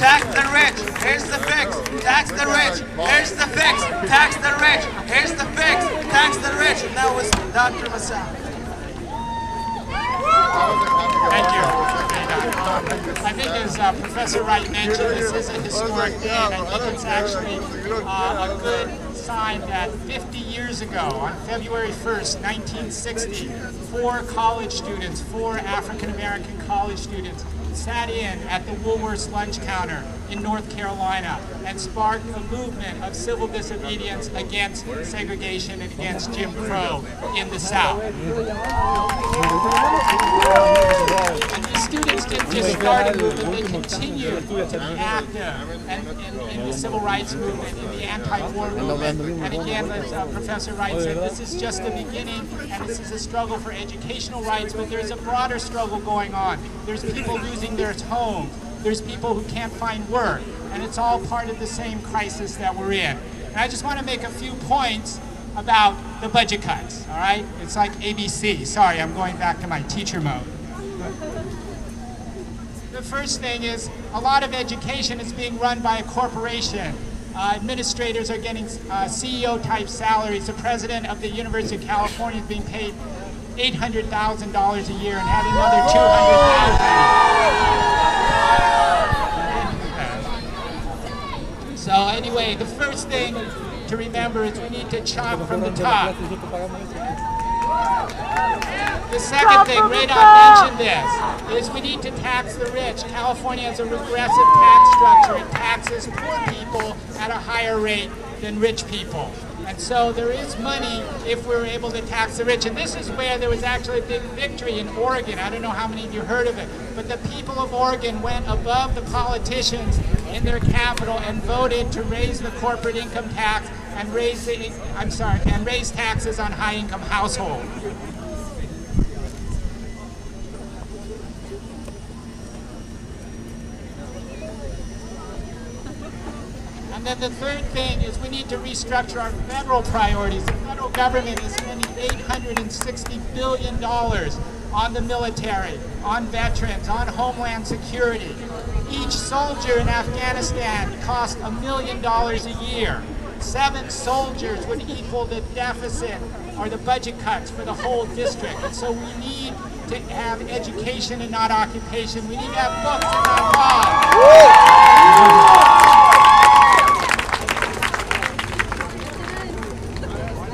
tax the rich, here's the fix. Tax the rich, here's the fix. Tax the rich, here's the fix. Tax the rich. And that was Dr. Masao. Thank you. I think as Professor Wright mentioned, this is a historic day, and I think it's actually a good sign that 50 years ago, on February 1st, 1960, four African-American college students sat in at the Woolworth's lunch counter in North Carolina and sparked a movement of civil disobedience against segregation and against Jim Crow in the South. And these students didn't just start a movement, they continued to be active in the civil rights movement, in the anti-war movement. And again, as Professor Wright said, this is just the beginning, and this is a struggle for educational rights, but there's a broader struggle going on. There's people losing their homes. There's people who can't find work, and it's all part of the same crisis that we're in. And I just want to make a few points about the budget cuts, all right? It's like ABC. Sorry, I'm going back to my teacher mode. The first thing is a lot of education is being run by a corporation. Administrators are getting CEO-type salaries. The president of the University of California is being paid $800,000 a year and having another $200,000. So anyway, the first thing to remember is we need to chop from the top. The second thing, Radon mentioned this, is we need to tax the rich. California has a regressive tax structure. It taxes poor people at a higher rate than rich people. And so there is money if we're able to tax the rich. And this is where there was actually a big victory in Oregon. I don't know how many of you heard of it. But the people of Oregon went above the politicians in their capital and voted to raise the corporate income tax and raise taxes on high-income households. And then the third thing is we need to restructure our federal priorities. The federal government is spending $860 billion on the military, on veterans, on homeland security. Each soldier in Afghanistan costs $1 million a year. 7 soldiers would equal the deficit or the budget cuts for the whole district. And so we need to have education and not occupation. We need to have books and not laws.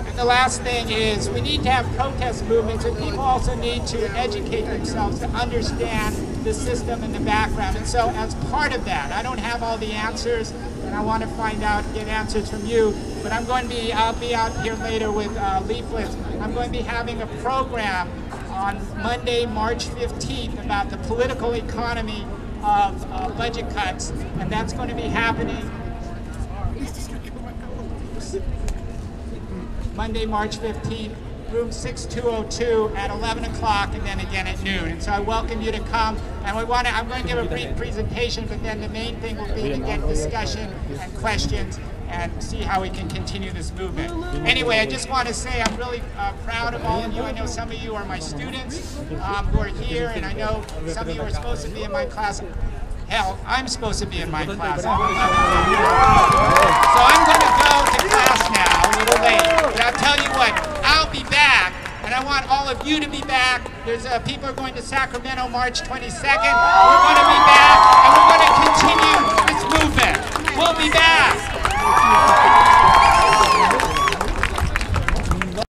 And the last thing is we need to have protest movements, and people also need to educate themselves to understand the system and the background. And so as part of that, I don't have all the answers, and I want to find out, get answers from you, but I'll be out here later with leaflets. I'm going to be having a program on Monday, March 15th about the political economy of budget cuts, and that's going to be happening Monday, March 15th, room 6202 at 11 o'clock and then again at noon. And so I welcome you to come. And I'm going to give a brief presentation, but then the main thing will be to get discussion and questions and see how we can continue this movement. Anyway, I just want to say I'm really proud of all of you. I know some of you are my students who are here, and I know some of you are supposed to be in my class. Hell, I'm supposed to be in my class. So I'm going to go to class now, a little late. But I'll tell you what, I'll be back, and I want all of you to be back. There's people are going to Sacramento March 22nd.